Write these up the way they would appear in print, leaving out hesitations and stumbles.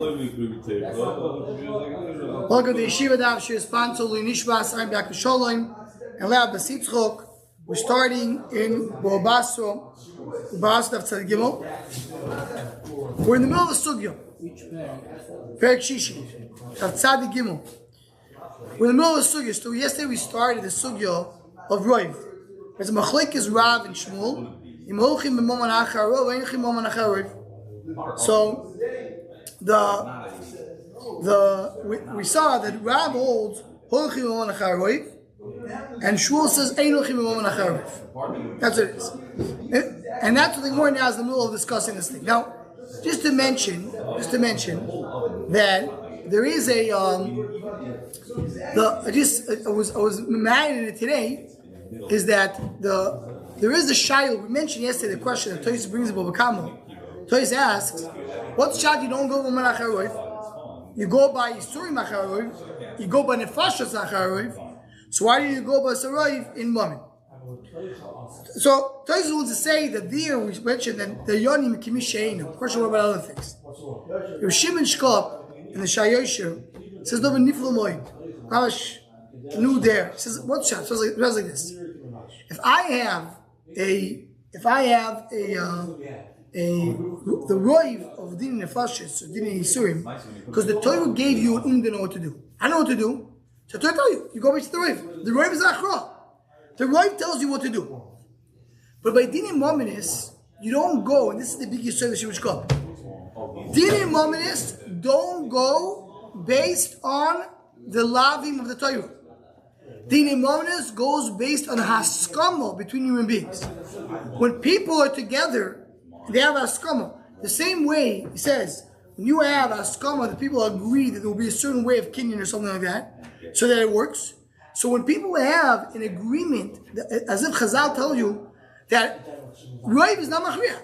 Welcome to Yeshiva Dav Shir Sponsor Nishvas. I'm back to Sholem and Lev Basitzchok. We're starting in Basra, Basra of Gimel. We're in the middle of the sugya. Perek Shishi of Tzadik Gimel. We're in the middle of the sugya. So yesterday we started the sugya of Roiv. There's a machlekes Rav and Shmuel. So we saw that Rav holds and Shmuel says that's what it is, and that's what the Gemara now is in the middle of discussing this thing. Now, just to mention that there is a I was mad at it today, is that there is a shayla. We mentioned yesterday the question that Toys brings about Bakamo. Toys asks, what's shad you don't go by Acharoiv? You go by Yisurim Acharoiv, you go by Nefashas Acharoiv, so why do you go by Saroiv in Mammon? So Toys wants to say that there we mentioned that the Yonim Kimishainu. Of course, what about other things? Your Shimon Shkop in the Shayosher says no Niflo Moed. Rash knew there. He says, what's shad? So it was like this. If I have the roiv of din nefashis or din yisurim, because the Torah gave you an to know what to do. I know what to do, so I tell you, you go back to the roiv. The roiv is achra. The roiv tells you what to do. But by din mominis, you don't go, and this is the big yisur of the Shevish Cup. Din mominis don't go based on the lavim of the Torah. Din mominis goes based on haskama between human beings. When people are together, they have haskama. The same way, he says, when you have haskama, the people agree that there will be a certain way of kinyan or something like that, so that it works. So when people have an agreement, as if Chazal tell you that Roiv is not machriya.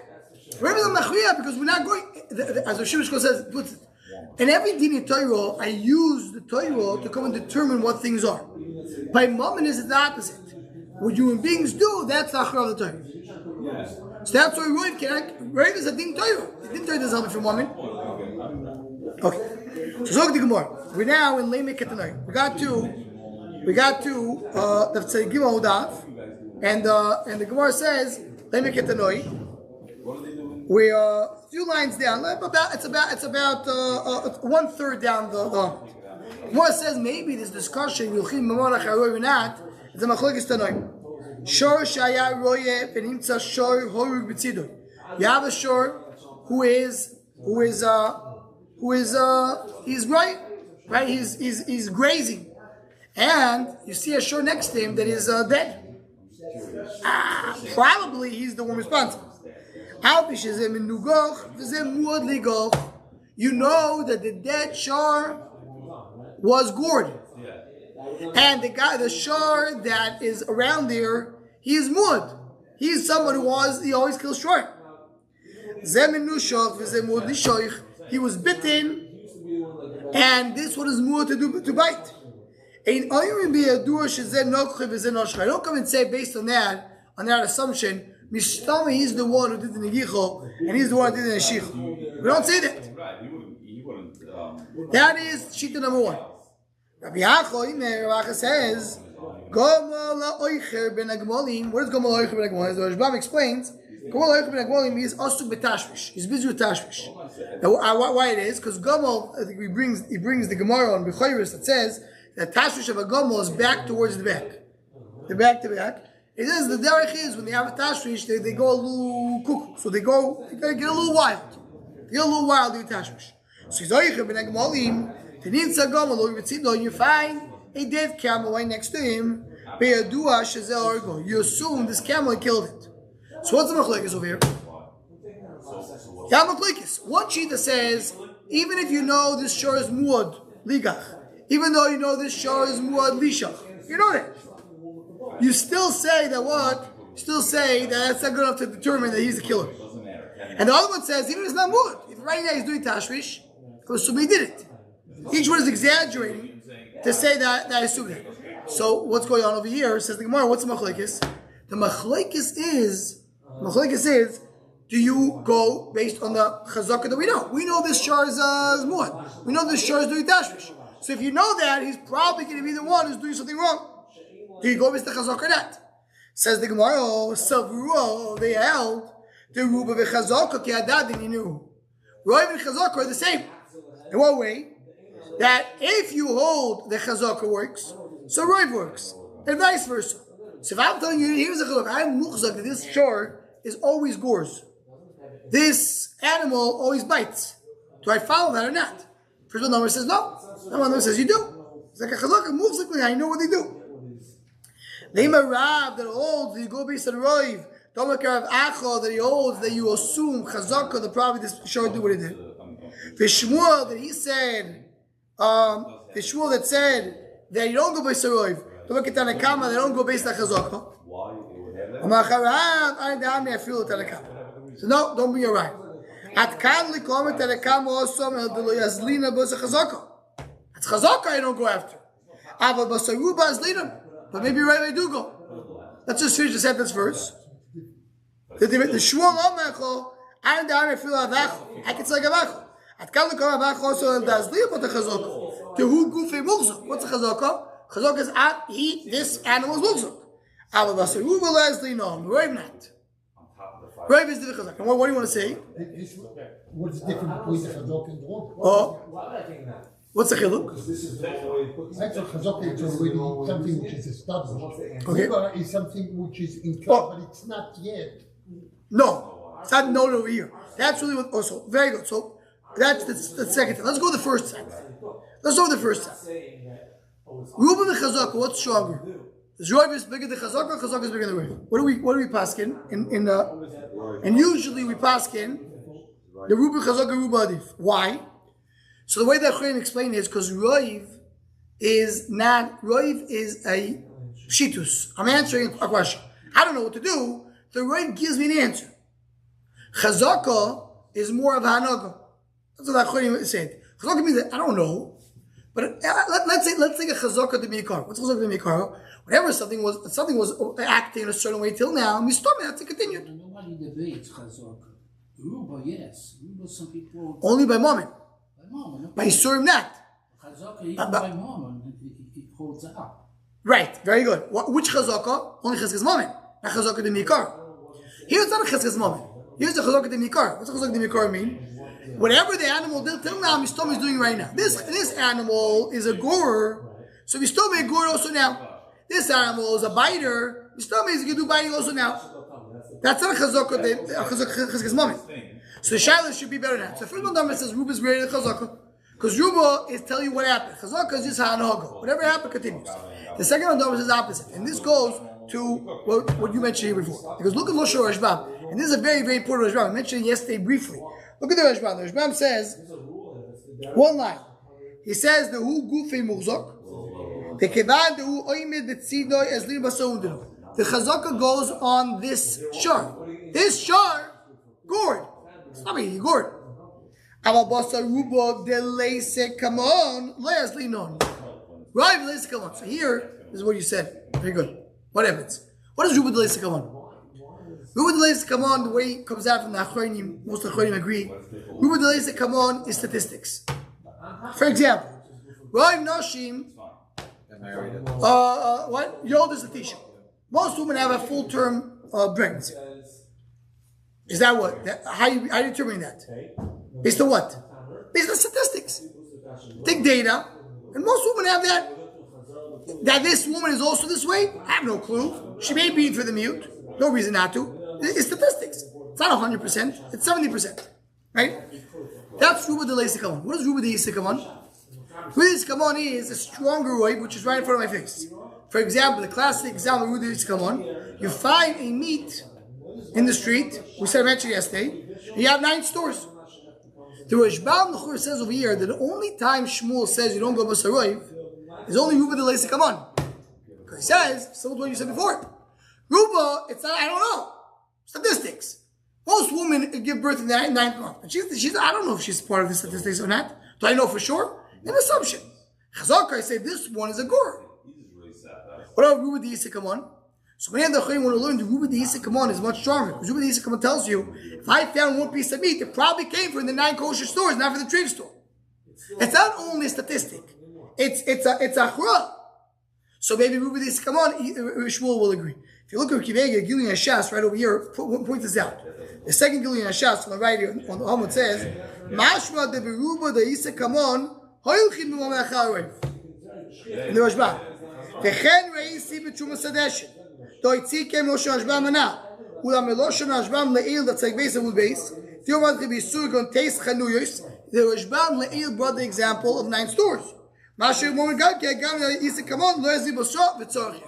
Roiv is not machriya because we're not going, as the Shevish says, puts it. In every din in Torah, I use the Torah to come and determine what things are. By Mammon is the opposite. What human beings do, that's the achra of the Torah. So that's why Roiv is a din Torah. The din Torah doesn't help me from Mammon. Okay. So Zog the Gemara. We're now in Leimek Ketanai. We got to the Tzadikimah Hodav, and the Gemara says Leimek Ketanai. We are a few lines down. It's about 1/3 down the. Gemara says maybe this discussion Yuchim Mamarach Haroy or not. It's a machlokes Tanoi. Shor Shaya Roye Penimtza Shor Horug B'Tzido. You have a shor who is he's right. He's grazing, and you see a shor next to him that is dead. Probably he's the one responsible. You know that the dead shor was gored, and the shor that is around there, he is muad. He is someone he always kills short. He was bitten, and this one is muad to bite. I don't come and say based on that assumption, Mishtama, he's the one who did the negicho, and he's the one who did the neshicha. We don't say that. That is shita number one. Rabbi Yacha says, Gomol oicher ben agmolim. What is Gomol oicher ben agmolim? As the Rashbam explains, Gomol oicher ben agmolim means asuk betashvish. He's busy with tashvish. Now, why it is? Because Gomol, I think he brings the Gemara on Bechayris that says that tashvish of a Gomol is back towards the back. The back to back. It says the derech is when they have a tashvish, they go a little cuckoo. So they get a little wild. They get a little wild in tashvish. So he's oicher ben agmolim. You find a dead camel right next to him. You assume this camel killed it. So what's the machlekes over here? One shita says, even if you know this shor is muad ligach, even though you know this shor is muad lishach, you know that. You still say that what? You still say that that's not good enough to determine that he's the killer. And the other one says, even if it's not muad, if right now he's doing tashvish, so he did it. Each one is exaggerating to say that I assume that. So what's going on over here? Says the Gemara, what's the machlekes? The machlekes is do you go based on the chazaka that we know? We know this shar is muad. We know this shar is doing tashmish. So if you know that, he's probably going to be the one who's doing something wrong. Do you go based on the chazaka or not? Says the Gemara, Savruo, they held the ruba v'chazaka ki adad ininu. Roiv and chazaka are the same. In what way? That if you hold the chazaka works, so Roiv works, and vice versa. So if I'm telling you, here's a chazaka, I'm muchzak that this shore is always gores. This animal always bites. Do I follow that or not? First one number says no. Second one number says you do. It's like a chazaka moves like I know what they do. They Rav that holds you go based on Roiv. Don't look at Acho that he holds that you assume chazaka the probably this shore do what it did. The Shmuel that he said, the Shmuel that said that you don't go based on Roiv. Don't look at Tanakama, they don't go based on chazaka. So no, don't be right. At kan likom Tanakama also lo yazlina b'sa chazaka. It's chazaka I don't go after. Aval b'saruba is leader. But maybe right I do go. Let's just finish the sentence first. The Shmuel Omecho, I can say Gavacho. At Kalu Kavacho also does live with the Chazaka. To who goofy Mugzuk? What's a Chazaka? Chazaka is at he, this animal is Mugzuk. Alabasa, who will Leslie know? Rave not. Rave is the Chazaka. What do you want to say? What's the difference between the Chazaka and the Rov? Oh. What's the chiluk? Actually, chazaka is already something which is established. Okay. Is something which is in but it's not yet. No, it's not no over here. That's really what. Also, very good. So that's the second thing. Let's go to the first side. Let's go to the first side. Reuben and Chazaka, what's stronger? Is Roiv is bigger than Chazaka, or Chazaka is bigger than Roiv? What do we paskin in and usually we paskin the Reuben Chazaka Reuben Adif. Why? So the way that Chaim explained it is because Roiv is a shitus. I'm answering a question. I don't know what to do. The Roiv gives me an answer. Chazaka is more of a hanaga. That's what Chaim said. Chazaka means that I don't know. But let's take a chazaka to mikar. What's chazaka to mikar? Whenever something was acting in a certain way till now, mistome has to continue. Nobody debates chazaka. Ruba, yes. Ruba, some people. Only by moment. By Yisurim not. Chazaka, even by moment, it holds out. Right, very good. Which chazaka? Only chazaka's moment. Not chazaka to mikar. Here it's not a chazaka's moment. Here's the chazaka to mikar. What's chazaka to mikar mean? Whatever the animal did till now, Mistom is doing right now. This animal is a gorer, so Mistom is a gorer also now. This animal is a biter, Mistom is going to do biting also now. That's not a chazaka moment. So the shaila should be better than that. So the first one number says Ruba is greater than chazaka. Because Ruba is telling you what happened. Chazaka is just ha'anaga. Whatever happened continues. The second one number says opposite. And this goes to what you mentioned here before. Because look at Moshe Rashbam. And this is a very, very important Rashbam. I mentioned it yesterday briefly. Look at the Rashbam. The Rashbam says, one line. He says, the hu gufi muhzak. The kevan the hu oimid betzidoy ezlir basaundinu. The chazaka goes on this shar. This shar, gourd. It's not really gourd. Avabasa rubo deleise kamon leasli non. Right, deleise kamon. So here is what you said. Very good. What happens? What is rubo deleise kamon? Ruba Deleis Kamon, the way it comes out from the Achronim, most of the Achronim agree. Ruba Deleis Kamon is statistics. For example, Roiv Noshim, what? Yod is a Tisha. Most women have a full-term pregnancy. Is that what? How are you determining that? Based on what? Based on statistics. Take data, and most women have that. That this woman is also this way, I have no clue. She may be for the mute. No reason not to. It's statistics. It's not 100%. It's 70%. Right? That's Ruba Deleis Kamon. What is Ruba Deleis Kamon? Ruba Deleis Kamon is a stronger roib, which is right in front of my face. For example, the classic example of Ruba Deleis Kamon, you find a meat in the street, we said I mentioned yesterday, and you have 9 stores. The Rashbam Nechur says over here that the only time Shmuel says you don't go Basaroiv is only Ruba Deleis Kamon. Because he says, similar to what you said before, Ruba, it's not, I don't know. Statistics. Most women give birth in the 9th month. And she's, I don't know if she's part of the statistics or not. Do I know for sure? An assumption. Chazaka, I say this one is a gour. What about Ruba Deleis Kamon? So many of the Chayim want to learn the Ruba de Yisrael is much stronger. Because Ruba de Yisrael tells you, if I found one piece of meat, it probably came from the 9 kosher stores, not from the trade store. It's not only a statistic. It's a chura. So maybe Ruba de Yisrael, Shmuel will agree. If you look at Kivega, Gilead Hashas, right over here, point this out. The second Gilead Hashas on the right here, on the home, it says, Mashma de Beruba de Yisrael hoilchim b'mamei acharev. In the Rashba. V'chen reisi b'tshuma sadeshet. Do itzi kem Moshe Rashbam ana. Ula meloshon Rashbam le'il that's like base and base. Theorat kibisur gon taste chanuyos. The Rashbam le'il brought the example of 9 stores. Masher moment God ke gam Yisrael kamon lo yazi b'shot v'tzorch.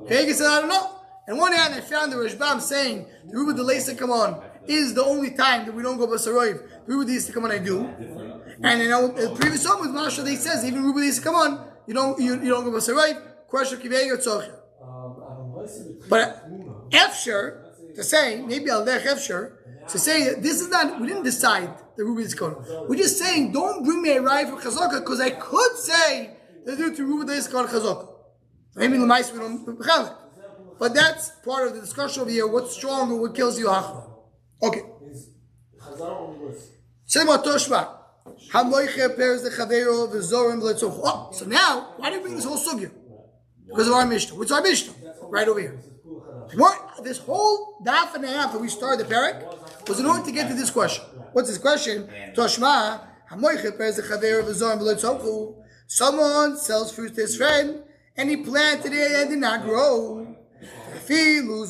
He said, I don't know. On one hand, I found the Rashbam saying the Ruba de Leisa Kamon is the only time that we don't go Basaroiv. The Ruba de Leisa Kamon I do. And the previous one with Masha, they says even Ruba de Leisa Kamon, you don't go Basaroiv. Question Kivega Tzorcha. But Efsher to say, maybe Al Dech Efsher, to say that this is not, we didn't decide the Ruba de Leisa Kamon. We're just saying, don't bring me a Rai for Chazaka, because I could say they do to Ruba de Leisa Kamon Chazaka. Maybe the mice we don't. But that's part of the discussion over here. What's stronger? What kills you? Okay. So now, why do you bring this whole sugya? Because of our Mishnah. What's our Mishnah? Right over here. This whole daf and a half that we started the parak was in order to get to this question. What's this question? Someone sells fruit to his friend and he planted it and did not grow. Even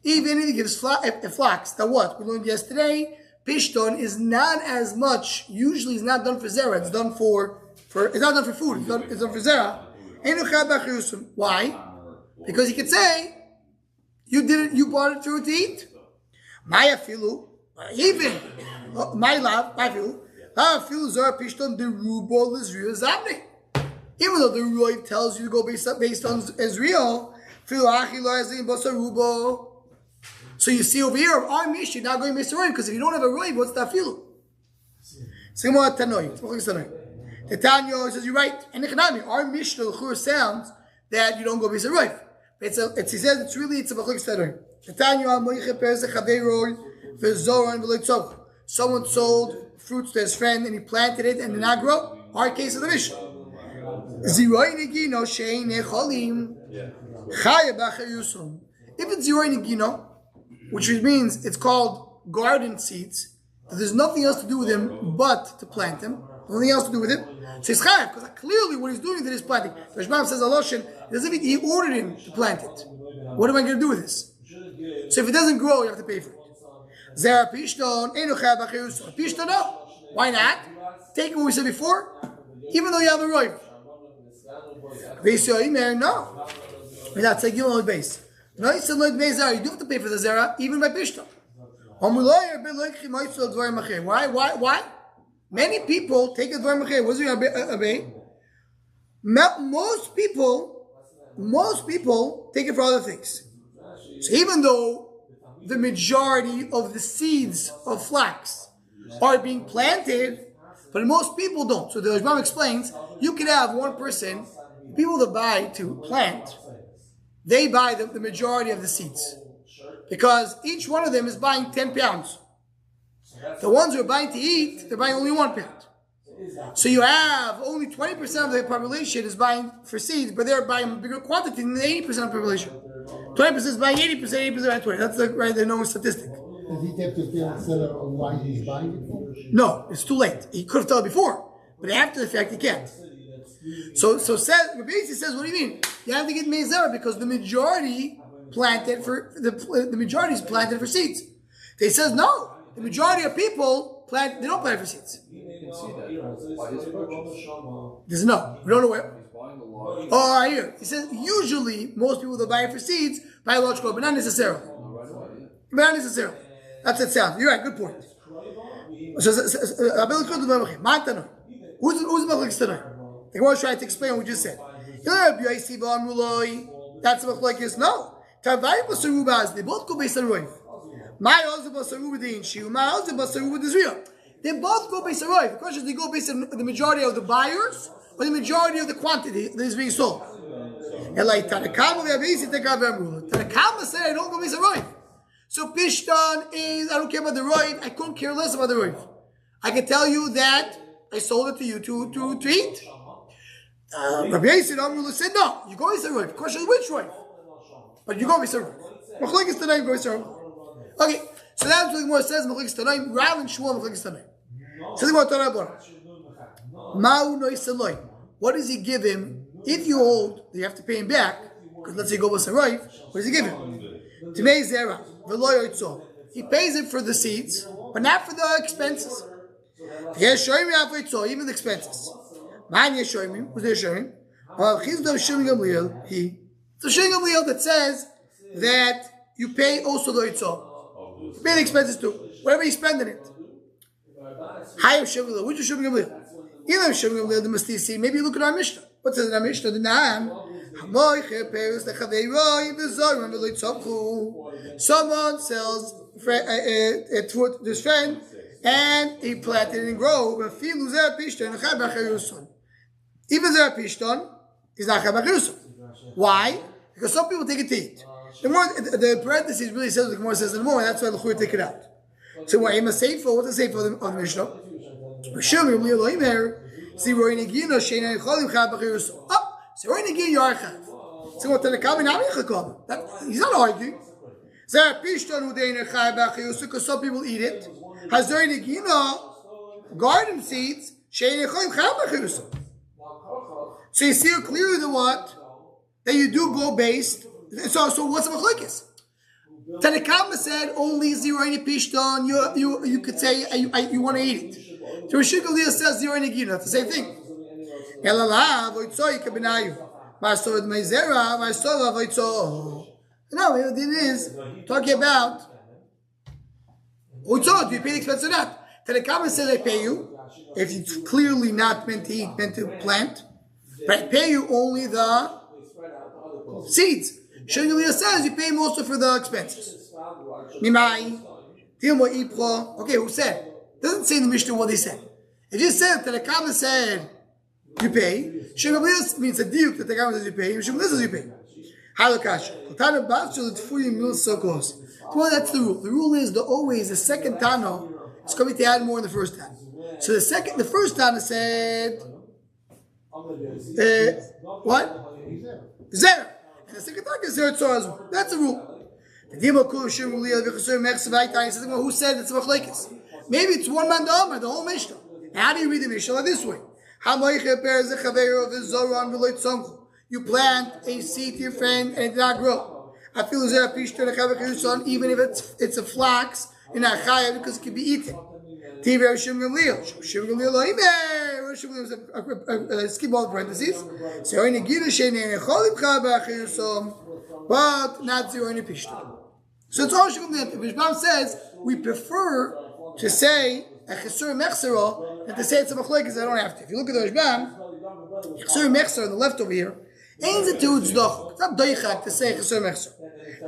if he gives flax, now what? We learned yesterday, pishton is not as much, usually it's not done for zera, it's done for it's not done for food, it's done for zera. Why? Because he could say, you bought it through to eat. My filu, even my love, my filu zera pishton the rubol is real zabni. Even though the Roiv tells you to go based on Israel, so you see over here, our Mishnah not going based on Roiv, because if you don't have a Roiv, what's that filu? The Tanya says, you're right. And our Mishnah sounds that you don't go based on Roiv. He says it's a Bachlik Stanoy. The Tanya, someone sold fruits to his friend and he planted it and did not grow. Our case of the Mishnah. If it's Ziroi Nigino, which means it's called garden seeds, that there's nothing else to do with him but to plant them, nothing else to do with it, so he's chayav, because clearly what he's doing is planting. The Rashbam says Aloshin, as if he ordered him to plant it. What am I going to do with this? So if it doesn't grow, you have to pay for it. Zera Pishton, Einu chayav b'chayusam. Pishton, no. Why not? Take what we said before, even though you have a roiv. No. That's like you on base. No, you said like base zera. You do have to pay for the zera, even by pishton. Why? Many people take a dvar machir. What's your abay? Most people take it for other things. So even though the majority of the seeds of flax are being planted, but most people don't. So the Rashbam explains, you can have one person, people that buy to plant, they buy the majority of the seeds. Because each one of them is buying 10 pounds. The ones who are buying to eat, they're buying only 1 pound. So you have only 20% of the population is buying for seeds, but they're buying a bigger quantity than the 80% of the population. 20% is buying 80%, 80% buying 20%. That's the known statistic. Does he have to tell the seller why he's buying it for? No, it's too late. He could have told before, but after the fact, he can't. So Rabbi says, what do you mean? You have to get mezera because the majority planted for the majority is planted for seeds. They says no. The majority of people they don't plant for seeds. There's no. We don't know where. Oh, right here. He says usually most people that buy it for seeds biological, but not necessarily. That's what it sounds. You're right. Good point. Who's the Machlokes tonight? The Gemara is trying to explain what we just said. That's the Machlokes. No. They both go based on Roiv. They both go based on Roiv. The question is, they go based on the majority of the buyers or the majority of the quantity that is being sold. And like Tanakama said, I don't go miss a roiv. So Pishtan is, I don't care about the roiv. I couldn't care less about the roiv. I can tell you that I sold it to you to eat. Rabbi Yisrael Amrullah said, no, you go miss a roiv. The question is which roiv? But you go miss a roiv. Machlekes Tanaim, go miss a roiv. Okay, so that's what the Gemara says, Machlekes Tanaim, Rav and Shmuel, Machlekes Tanaim. So the Gemara Tanaim, Ma'u Noiseloi. What does he give him? If you hold, you have to pay him back, because let's say you go with a roiv, what does he give him? Timei Zera, Veloy Oitzol. He pays him for the seeds, but not for the expenses. Even the expenses. Man Yeshoimim, who's the Yeshoimim? He. So Shimon Gamliel that says that you pay also the Oitzol. You pay the expenses too. Whatever you spend in it. Hayim Shimon Gamliel. Which is Shimon Gamliel? Either Shimon Gamliel the Mastisi. Maybe you look at our Mishnah. What says in our Mishnah? The Na'am. Someone sells to his friend and he planted it in grove. Even Zera Pishton is not Chabach Yerusson. Why? Because some people take it to eat. The parentheses really says what the Gemara says in the morning. That's why the Chur take it out. So what's the sefer of the Mishnah? So Roy Negino Yarchav. So what the Kamin he's not arguing. Because some people eat it. Hazor Negino garden seeds. So you see clearly the what? That you do go based. So what's the machlokes? Tanakama said only zironi pishton. You could say you want to eat it. So Rishon Gamliel says zironi gina. That's the same thing. No, it is talking about oitzot. Do you pay the expense or not? Tanakama said I pay you if it's clearly not meant to eat, meant to plant. But I pay you only the seeds. Rishon Gamliel says you pay him also for the expenses. Mimai, okay, who said? Doesn't say in the Mishnah what he said. It just said that the Kama said you pay. Rishon Gamliel means a diuk that the Kama says you pay. Rishon Gamliel says you pay. Halakash. Well, that's the rule. The rule is the second Tano is coming to add more in the first Tano. So the first Tano said what? Zera. And the second Tano is Zera Tzor as well. That's the rule. Who said it's machlekes? Maybe it's one man the whole Mishnah. How do you read the Mishnah this way? You plant a seed to your friend and it did not grow. I feel even if it's a flax, you're not chayav because it can be eaten. Skip all the parentheses. But not zero in a pishta. So it's all Shulchan. Rishbam says we prefer to say a chesur mechsera than to say it's a machlekes. I don't have to. If you look at the Rishbam, chesur mechsera on the left over here, ain't it to tzdoch? It's not doichak to say chesur mechsera.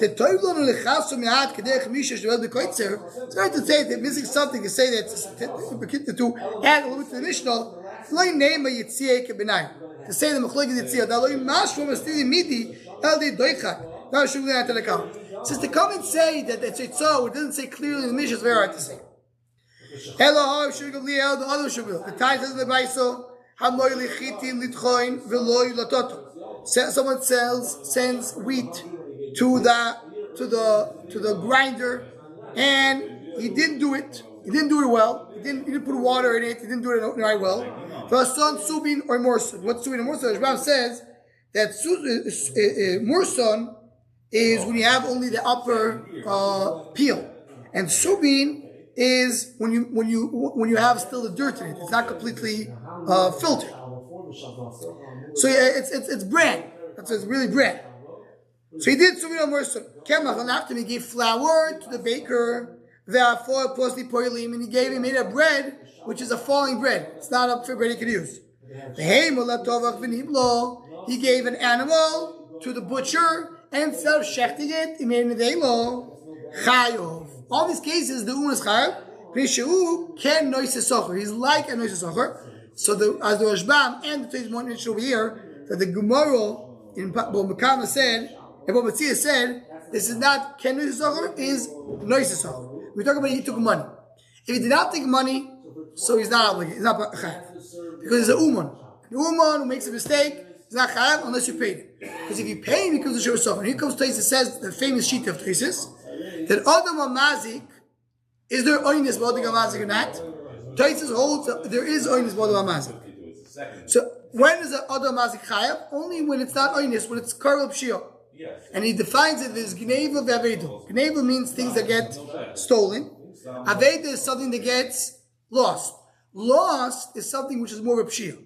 The toivlon lechasu me'at kedech misha shvel bekoitzer. It's hard to say they're missing something to say that to add a little bit to the Mishnah. Lo name a yitziek benayim. To say the machlekes yitziek. Da lo mashro mastili midi el de doichak. Now Shulchan at the account. Since they come and say that it's so, it doesn't say clearly in the Mishnah. It's very hard to say. Hello, Shulchan Gamliel, the other Shulchan. The time says in the Baiso, Hamoy lichitim litchoin veloy latoto. Someone sends wheat to the grinder, and he didn't do it. He didn't do it well. He didn't put water in it. He didn't do it very well. For a son, subin or morson. What's subin or morson? Rishbam says that morson is when you have only the upper peel, and subin is when you have still the dirt in it. It's not completely filtered. So it's bran. It's really bran. So he did subin or morson. Kemach, and after he gave flour to the baker. And he made a bread which is a falling bread. It's not up for bread he could use. He gave an animal to the butcher, and instead of shechting it, he made an edelo. Chayov. All these cases, the un is chayav. Ken noise socher. He's like a noise socher. So as the Rashbam and the Teiz Mon over here, that the Gemara in Makama said, and what Matzia said, this is not Ken Noisesachar, is Noisesachar. We're talking about he took money. If he did not take money, so he's not obligated, he's not chayav. Because he's an uman. An uman who makes a mistake, he's not chayav unless you pay him. Because if you pay him, he comes to Shevasach. And here comes Taisus, says, the famous sheet of Taisus, that Adam Amazik, is there oinus Boding Amazik or not? Taisus holds that there is oinus Boding Amazik. So when is the Adam Amazik chayav? Only when it's not oinus, when it's karel pshio. And he defines it as gneva ve'avedu. Gneva means things that get stolen. Aveda is something that gets lost. Lost is something which is more of pshia.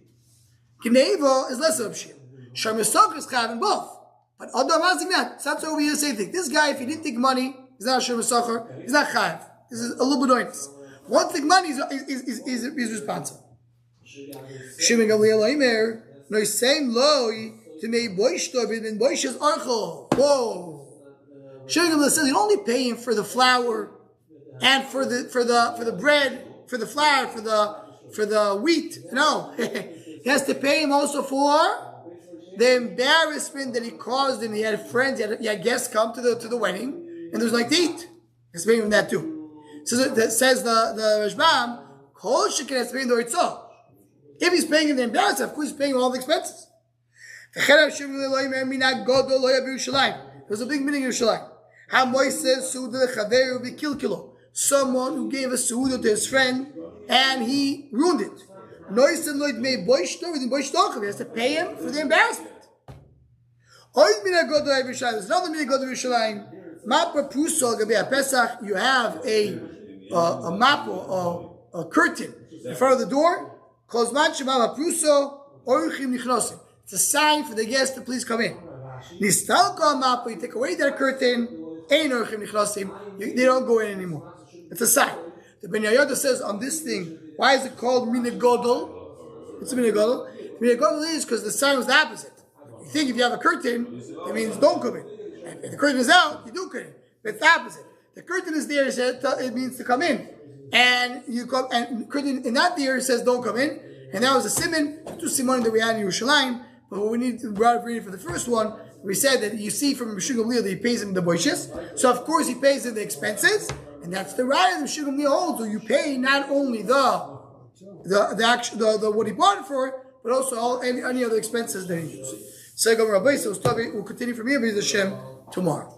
Gneva is less of pshia. Sharmisok is chayav in both. But Adam Amazik not. So that's over here the same thing. This guy, if he didn't take money, he's not a sharmisokher, he's not chayav. This is a little bit oinus. One thing money is responsible. Shimon Gamliel Omer, no same loy. To make boishtovit and boishes archel. Whoa! Shimon Gamliel says you don't only pay him for the flour and for the bread, for the flour, for the wheat. No, he has to pay him also for the embarrassment that he caused him. He had friends, he had guests come to the wedding, and there was like to eat. He's paying him that too. So that says the Rashbam, Kol Shekin has to pay him the Ritzah. If he's paying him the embarrassment, of course he's paying him all the expenses. There was a big meaning in Yerushalayim. Someone who gave a suuda to his friend and he ruined it. He has to pay him for the embarrassment. There's another meaning of Yerushalayim. You have a map or a curtain in front of the door. It's a sign for the guests to please come in. You take away that curtain, they don't go in anymore. It's a sign. The Ben Yehoyada says on this thing, why is it called Mina Godol? It's a Mina Godol. Mina Godol is because the sign was the opposite. You think if you have a curtain, it means don't come in. If the curtain is out, you do come in. But it's the opposite. The curtain is there, it means to come in. And you come, and curtain in that there says don't come in. And that was a simon, two simon that we had in Yerushalayim. But what we need to read for the first one, we said that you see from Rishon Gamliel that he pays him the boishes. So of course he pays him the expenses, and that's the right of Rishon Gamliel holds. So you pay not only the what he bought it for, but also any other expenses that he used. So we'll continue from here, B'ez Hashem, tomorrow.